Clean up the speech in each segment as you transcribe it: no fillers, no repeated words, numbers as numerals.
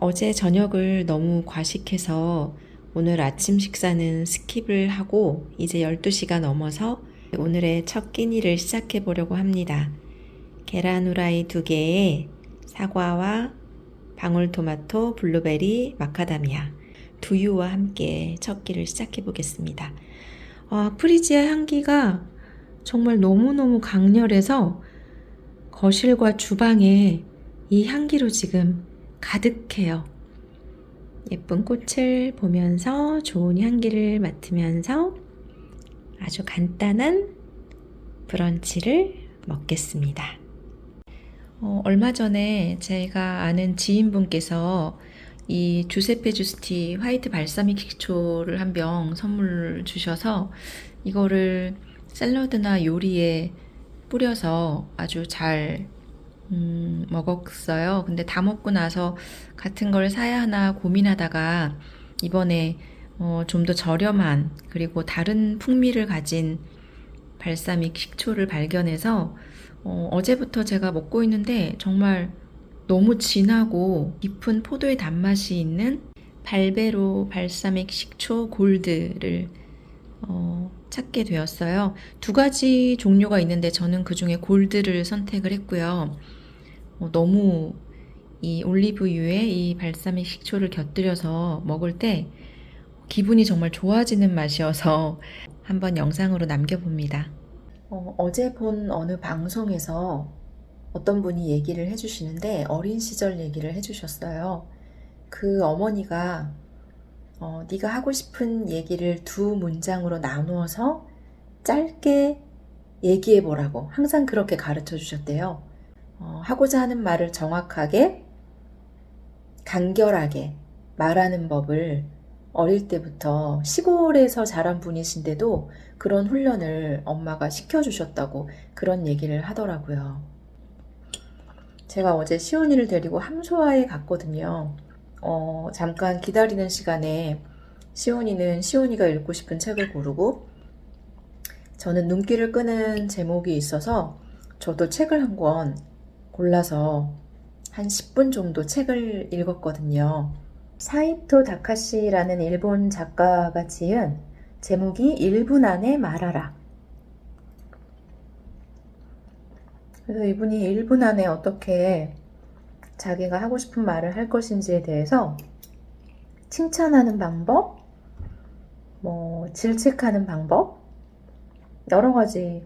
어제 저녁을 너무 과식해서 오늘 아침 식사는 스킵을 하고 이제 12시가 넘어서 오늘의 첫 끼니를 시작해 보려고 합니다. 계란 후라이 2개에 사과와 방울토마토, 블루베리, 마카다미아, 두유와 함께 첫 끼를 시작해 보겠습니다. 프리지아 향기가 정말 너무너무 강렬해서 거실과 주방에 이 향기로 지금 가득해요. 예쁜 꽃을 보면서 좋은 향기를 맡으면서 아주 간단한 브런치를 먹겠습니다. 얼마 전에 제가 아는 지인분께서 이 주세페 주스티 화이트 발사믹 식초를 한 병 선물 주셔서 이거를 샐러드나 요리에 뿌려서 아주 잘 먹었어요. 근데 다 먹고 나서 같은 걸 사야 하나 고민하다가 이번에 좀 더 저렴한 그리고 다른 풍미를 가진 발사믹 식초를 발견해서 어제부터 제가 먹고 있는데 정말 너무 진하고 깊은 포도의 단맛이 있는 발베로 발사믹 식초 골드를 찾게 되었어요. 2가지 종류가 있는데 저는 그 중에 골드를 선택을 했고요. 너무 이 올리브유에 이 발사믹 식초를 곁들여서 먹을 때 기분이 정말 좋아지는 맛이어서 한번 영상으로 남겨봅니다. 어제 본 어느 방송에서 어떤 분이 얘기를 해주시는데 어린 시절 얘기를 해주셨어요. 그 어머니가 네가 하고 싶은 얘기를 2문장으로 나누어서 짧게 얘기해 보라고 항상 그렇게 가르쳐 주셨대요. 하고자 하는 말을 정확하게 간결하게 말하는 법을 어릴 때부터 시골에서 자란 분이신데도 그런 훈련을 엄마가 시켜주셨다고 그런 얘기를 하더라고요. 제가 어제 시온이를 데리고 함소아에 갔거든요. 잠깐 기다리는 시간에 시온이는 시온이가 읽고 싶은 책을 고르고 저는 눈길을 끄는 제목이 있어서 저도 책을 한 권 골라서 한 10분 정도 책을 읽었거든요. 사이토 다카시라는 일본 작가가 지은 제목이 1분 안에 말하라. 그래서 이분이 1분 안에 어떻게 자기가 하고 싶은 말을 할 것인지에 대해서 칭찬하는 방법, 질책하는 방법, 여러 가지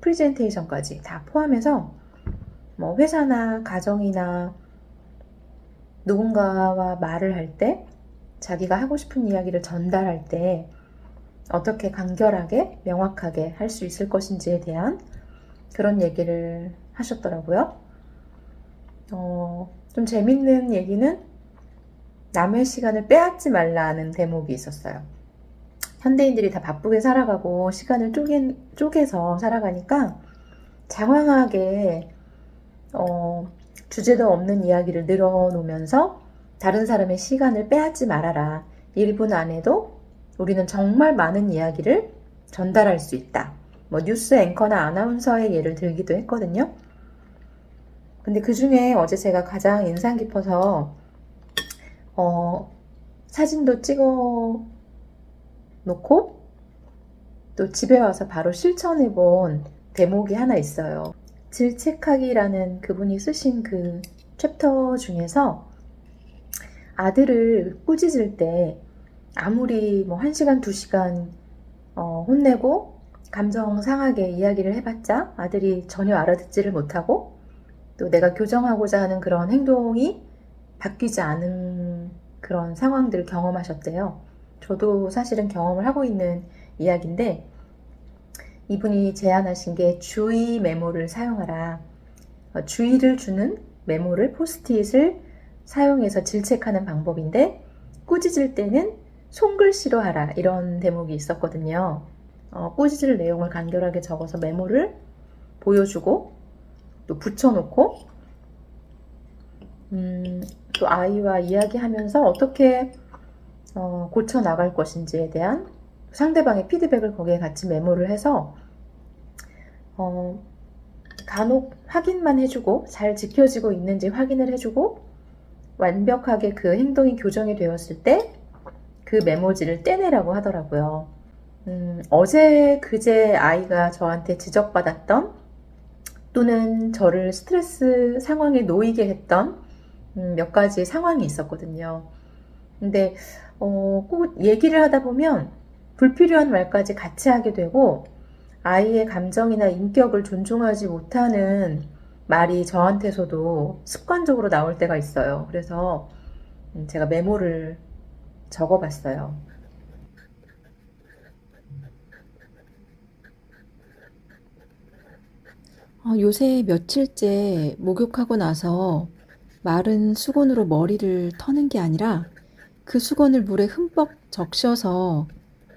프리젠테이션까지 다 포함해서 회사나 가정이나 누군가와 말을 할 때 자기가 하고 싶은 이야기를 전달할 때 어떻게 간결하게 명확하게 할 수 있을 것인지에 대한 그런 얘기를 하셨더라고요. 좀 재밌는 얘기는 남의 시간을 빼앗지 말라는 대목이 있었어요. 현대인들이 다 바쁘게 살아가고 시간을 쪼개서 살아가니까 장황하게 주제도 없는 이야기를 늘어놓으면서 다른 사람의 시간을 빼앗지 말아라. 1분 안에도 우리는 정말 많은 이야기를 전달할 수 있다. 뉴스 앵커나 아나운서의 예를 들기도 했거든요. 근데 그 중에 어제 제가 가장 인상 깊어서 사진도 찍어 놓고 또 집에 와서 바로 실천해 본 대목이 하나 있어요. 질책하기라는 그분이 쓰신 그 챕터 중에서 아들을 꾸짖을 때 아무리 1시간, 2시간 혼내고 감정 상하게 이야기를 해봤자 아들이 전혀 알아듣지를 못하고 또 내가 교정하고자 하는 그런 행동이 바뀌지 않은 그런 상황들을 경험하셨대요. 저도 사실은 경험을 하고 있는 이야기인데 이분이 제안하신 게 주의 메모를 사용하라. 주의를 주는 메모를 포스트잇을 사용해서 질책하는 방법인데 꾸짖을 때는 손글씨로 하라 이런 대목이 있었거든요. 꾸짖을 내용을 간결하게 적어서 메모를 보여주고 또 붙여놓고 또 아이와 이야기하면서 어떻게 고쳐 나갈 것인지에 대한 상대방의 피드백을 거기에 같이 메모를 해서 간혹 확인만 해주고 잘 지켜지고 있는지 확인을 해주고 완벽하게 그 행동이 교정이 되었을 때 그 메모지를 떼내라고 하더라고요. 어제 그제 아이가 저한테 지적받았던 또는 저를 스트레스 상황에 놓이게 했던 몇 가지 상황이 있었거든요. 근데 꼭 얘기를 하다 보면 불필요한 말까지 같이 하게 되고 아이의 감정이나 인격을 존중하지 못하는 말이 저한테서도 습관적으로 나올 때가 있어요. 그래서 제가 메모를 적어봤어요. 요새 며칠째 목욕하고 나서 마른 수건으로 머리를 터는 게 아니라 그 수건을 물에 흠뻑 적셔서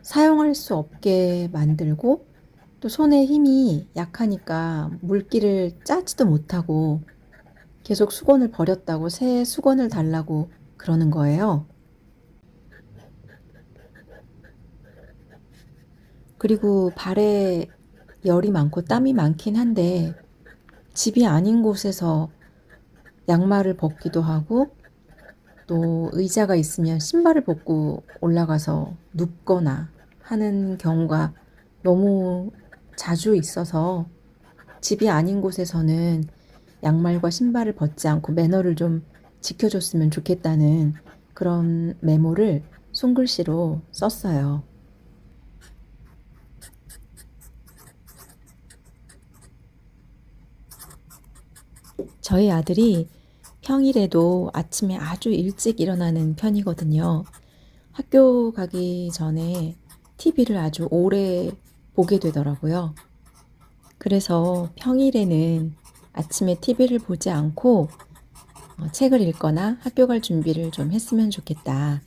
사용할 수 없게 만들고 또 손에 힘이 약하니까 물기를 짜지도 못하고 계속 수건을 버렸다고 새 수건을 달라고 그러는 거예요. 그리고 발에 열이 많고 땀이 많긴 한데 집이 아닌 곳에서 양말을 벗기도 하고 또 의자가 있으면 신발을 벗고 올라가서 눕거나 하는 경우가 너무 자주 있어서 집이 아닌 곳에서는 양말과 신발을 벗지 않고 매너를 좀 지켜줬으면 좋겠다는 그런 메모를 손글씨로 썼어요. 저희 아들이 평일에도 아침에 아주 일찍 일어나는 편이거든요. 학교 가기 전에 TV를 아주 오래 보게 되더라고요. 그래서 평일에는 아침에 TV를 보지 않고 책을 읽거나 학교 갈 준비를 좀 했으면 좋겠다.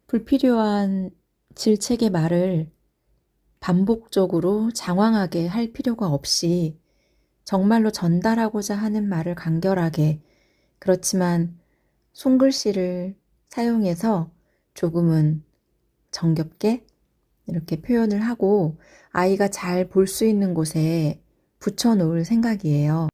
불필요한 질책의 말을 반복적으로 장황하게 할 필요가 없이 정말로 전달하고자 하는 말을 간결하게 그렇지만 손글씨를 사용해서 조금은 정겹게 이렇게 표현을 하고 아이가 잘 볼 수 있는 곳에 붙여 놓을 생각이에요.